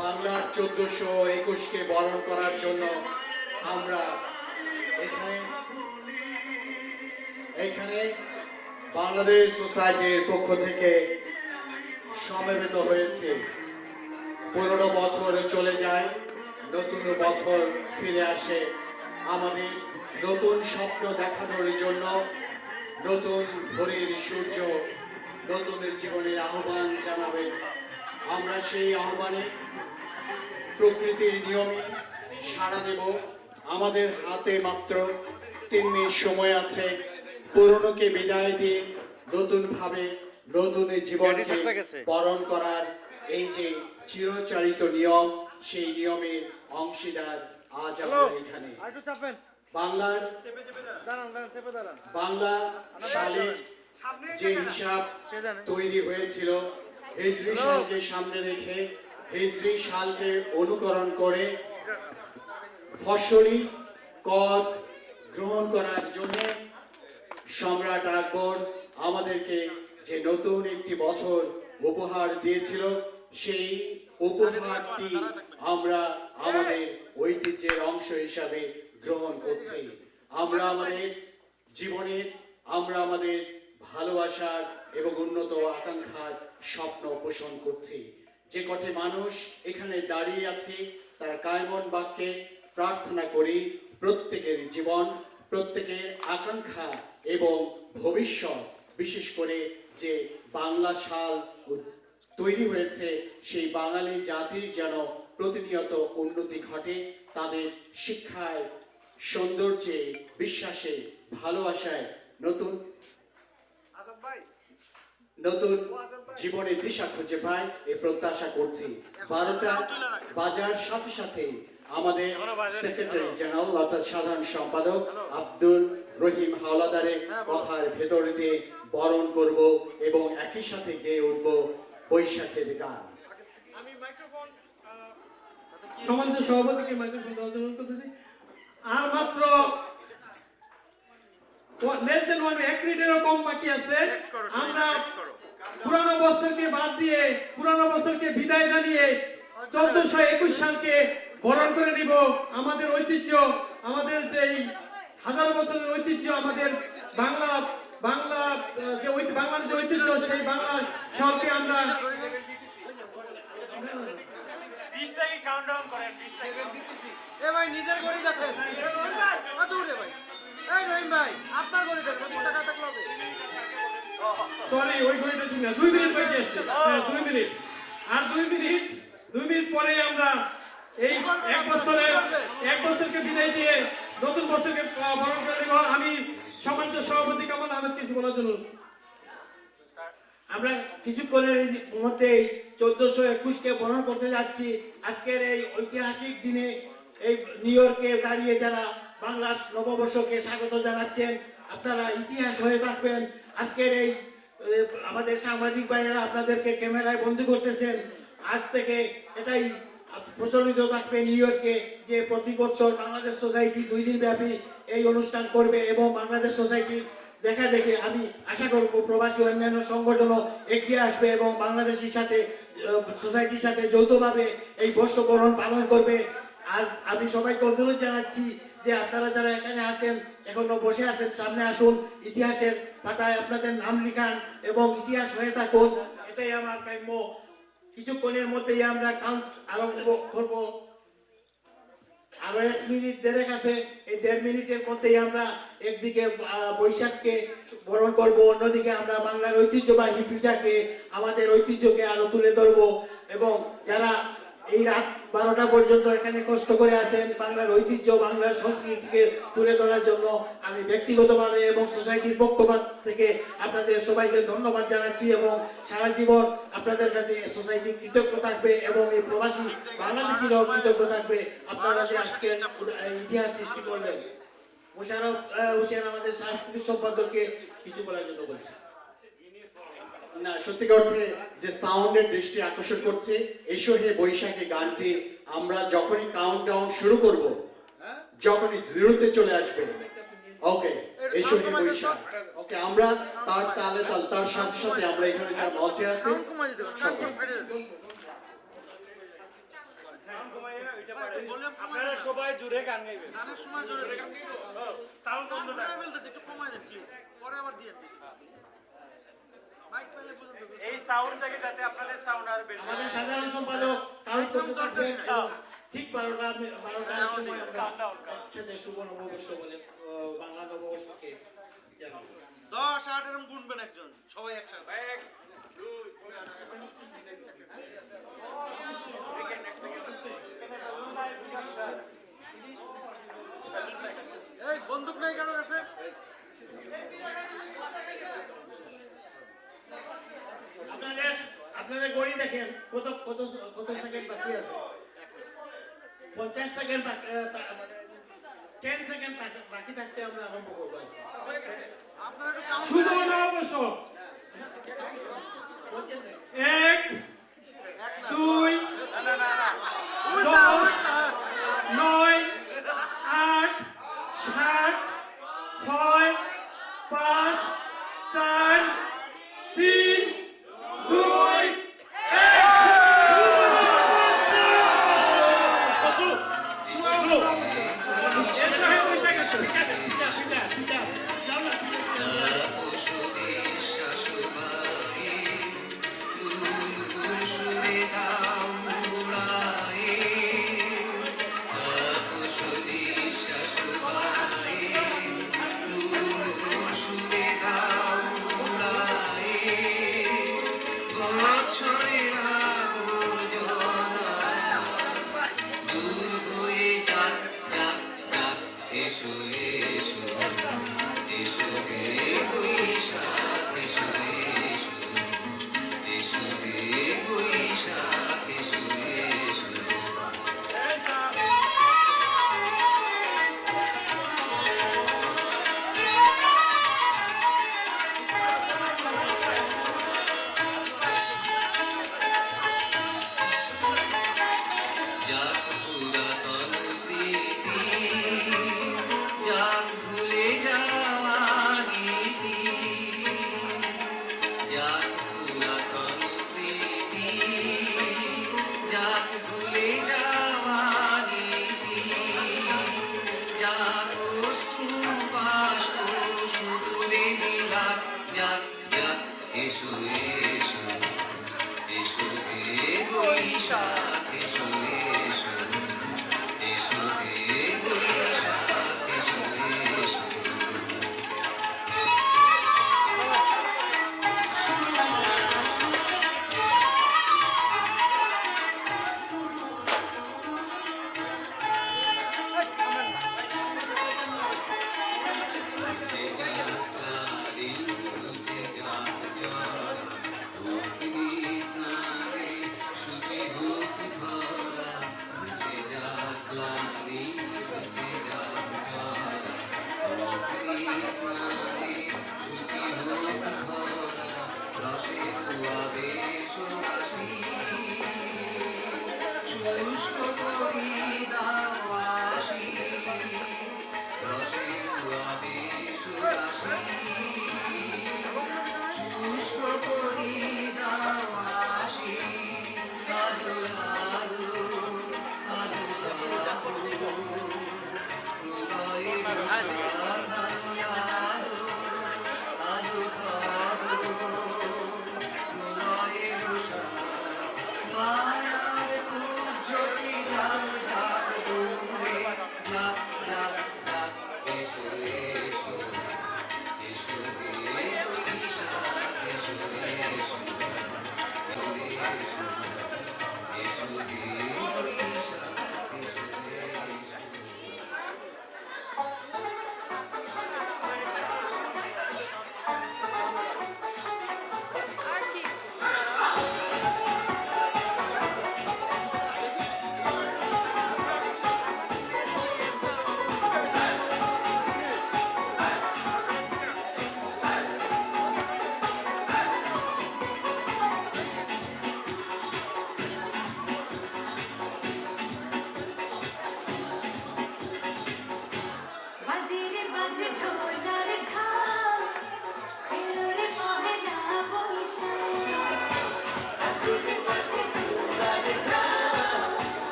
বাংলার 1421কে বরণ করার জন্য আমরা এখানে এখানে বাংলাদেশ সোসাইটির পক্ষ থেকে সমবেত হয়েছে। 15 বছর চলে যায়, নতুন বছর ফিরে আসে। আমাদের নতুন স্বপ্ন দেখানোর জন্য নতুন ভোরের সূর্য নতুন জীবনের আহ্বান জানাবে। আমরা সেই আহ্বানে প্রকৃতির নিয়মে সাড়া দেব। আমাদের হাতে মাত্র 3 মিনিট সময় আছে। পুরনোকে বিদায় দিয়ে নতুনভাবে নতুন জীবনকে বরণ করার এই যে চিরচারিত নিয়ম, সেই নিয়মের অংশীদার আজ আমরা এখানে। বাংলার বাংলা সালের যে হিসাব তৈরি হয়েছিল, হিজরি সালকে সামনে রেখে, হিজরি সালকে অনুকরণ করে ফসলি কর গ্রহণ করার জন্য সম্রাট আকবর আমাদেরকে যে নতুন একটি বছর উপহার দিয়েছিল, সেই উপহারটি আমরা আমাদের ঐতিহ্যের অংশ হিসাবে গ্রহণ করছি। আমরা আমাদের জীবনের, আমরা আমাদের ভালোবাসার এবং উন্নত আকাঙ্ক্ষার স্বপ্ন পোষণ করছি। যে কটি মানুষ এখানে দাঁড়িয়ে আছে, তার কায়মন বাক্যে প্রার্থনা করি প্রত্যেকের জীবন, প্রত্যেকের আকাঙ্ক্ষা এবং ভবিষ্যৎ, বিশেষ করে যে বাংলা সাল তৈরি হয়েছে, সেই বাঙালি জাতির যেন প্রতিনিয়ত উন্নতি ঘটে। তাদের শিক্ষায়, সৌন্দর্যে, বিশ্বাসে, ভালোবাসায় নতুন নতুন জীবনের দিশা খুঁজে পায়, এই প্রত্যাশা করছি। 12টা বাজার সাথে সাথে আমাদের সেক্রেটারি জেনারেল অর্থাৎ সাধারণ সম্পাদক আব্দুল রহিম হাওলাদারের কথার ভেতর দিয়ে বরণ করব এবং একই সাথে গেয়ে উঠব বৈশাখের গান। আমি মাইক্রোফোন সম্মানিত সভাপতিকে মাইক্রোফোন দেওয়ার জন্য করতেছি। আর মাত্র লেস দেন 1 মিনিটেরও কম বাকি আছে। আমরা পুরানো বছরকে বাদ দিয়ে, পুরানো বছরকে বিদায় জানিয়ে 1421 সালকে বরণ করে নিব। আমাদের ঐতিহ্য, আমাদের যে হাজার বছরের ঐতিহ্য, আমাদের বাংলা বাংলা যে বাংলার যে ঐতিহ্য, সেই বাংলা সালকে আমরা 20 থেকে কাউন্টডাউন করেন। 20 থেকে এ ভাই নিজের গড়ি দেখেন, কত উঠে ভাই? এই রহিম ভাই আপনার গড়ি দেখেন, 20 টাকা থাকলে হবে। সরি, ওই গড়িটা ঠিক না, 2 মিনিট বাকি আছে। হ্যাঁ 2 মিনিট, আর 2 মিনিট পরেই আমরা এই এক বছরকে বিদায় দিয়ে নতুন বছরকে বরণ করে নেব। আমি সম্মানিত সভাপতি কামাল আহমেদ কিছু বলার জন্য। আমরা কিছুক্ষণের মধ্যেই 1421কে বরণ করতে যাচ্ছি। আজকের এই ঐতিহাসিক দিনে এই নিউ ইয়র্কে দাঁড়িয়ে যারা বাংলার নববর্ষকে স্বাগত জানাচ্ছেন, আপনারা ইতিহাস হয়ে থাকবেন। আজকের এই আমাদের সাংবাদিক ভাইয়েরা আপনাদেরকে ক্যামেরায় বন্দি করতেছেন। আজ থেকে এটাই প্রচলিত থাকবে নিউ ইয়র্কে যে প্রতি বছর বাংলাদেশ সোসাইটি 2 দিন ব্যাপী এই অনুষ্ঠান করবে এবং বাংলাদেশ সোসাইটির দেখা দেখে আমি আশা করব প্রবাসী অন্যান্য সংগঠনও এগিয়ে আসবে এবং বাংলাদেশের সাথে সোসাইটির সাথে যৌথভাবে এই বর্ষবরণ পালন করবে। আজ আমি সবাইকে অনুরোধ জানাচ্ছি যে আপনারা যারা এখানে আছেন, এখনো বসে আছেন, সামনে আসুন, ইতিহাসের পাতায় আপনাদের নাম লিখান এবং ইতিহাস হয়ে থাকুন। এটাই আমার কাম্য। কিছুক্ষণের মধ্যেই আমরা কাউন্ট আরম্ভ করব। আরো 1 মিনিট দেড়েক আছে। এই 1.5 মিনিটের মধ্যেই আমরা একদিকে বৈশাখকে বরণ করব, অন্যদিকে আমরা বাংলার ঐতিহ্যবাহী পিঠাকে, আমাদের ঐতিহ্যকে আরো তুলে ধরবো। এবং যারা এই রাত 12টা পর্যন্ত এখানে কষ্ট করে আছেন বাংলার ঐতিহ্য, বাংলার সংস্কৃতিকে তুলে ধরার জন্য, আমি ব্যক্তিগতভাবে এবং সোসাইটির পক্ষ থেকে আপনাদের সবাইকে ধন্যবাদ জানাচ্ছি এবং সারা জীবন আপনাদের কাছে সোসাইটি কৃতজ্ঞ থাকবে এবং এই প্রবাসী বাংলাদেশিরাও কৃতজ্ঞ থাকবে আপনারা যে আজকে ইতিহাস সৃষ্টি করলেন। মোশাররফ হোসেন আমাদের সাংস্কৃতিক সম্পাদককে কিছু বলার জন্য বলছি। না, সত্যিকার অর্থে যে সাউন্ডের দৃষ্টি আকর্ষণ করছে, এসো হে বৈশাখী গানটি আমরা যখনই কাউন্টডাউন শুরু করব, যখনই জিরোতে চলে আসবে, ওকে এসো হে বৈশাখ, ওকে আমরা তার তালে তাল, তার সাথে সাথে আমরা এখানে যারা মঞ্চে আছি ওইটা পারে বললাম আপনারা সবাই জুড়ে গান গাইবেন গানের সময় জোরে গান সাউন্ড বন্ধ করে রাখবেন ফেলতেছি একটু কমাই দেন প্লিজ পরে আবার দিয়ে দিন মাইক পাইলে পর্যন্ত এই সাউন্ড থেকে যাতে আপনাদের সাউন্ড আর বেশি আমাদের সাধারণ সম্পাদক কাউন্ট করতে থাকবেন এবং ঠিক 12টার সময় আমরা একসাথে শুভ নববর্ষ বলে বাংলা নববর্ষকে জানাবো। 10 8 এরকম গুনবেন একজন সবাই একসাথে 1 2 এই বন্দুক নাই কারো কাছে আপনাদের ঘড়ি দেখেন কত কত কত সেকেন্ড বাকি আছে 50 সেকেন্ড বাকি 10 সেকেন্ড বাকি থাকতে আমরা আরম্ভ করব আপনারা একটু কাউন্ট শুভ নববর্ষ বলছেন না 1 2 না না না না 10 9 8 7 6 5 4 3 2 ও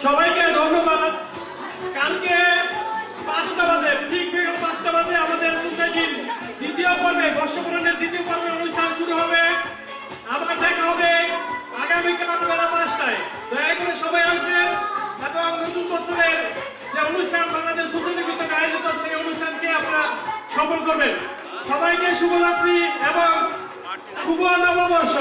সবাইকে ধন্যবাদ। কালকে 5টা বাজে, ঠিক বিকেল 5টা বাজে আমাদের সোসাইটির দ্বিতীয় পর্বে, বর্ষবরণের দ্বিতীয় পর্বের অনুষ্ঠান শুরু হবে। আবার দেখা হবে আগামীকাল বেলা 5টায়। দয়া করে সবাই আসবেন এবং নতুন বছরের যে অনুষ্ঠান বাংলাদেশ সোসাইটি কর্তৃক আয়োজিত সেই অনুষ্ঠানকে আপনারা সফল করবেন। সবাইকে শুভরাত্রি এবং শুভ নববর্ষ।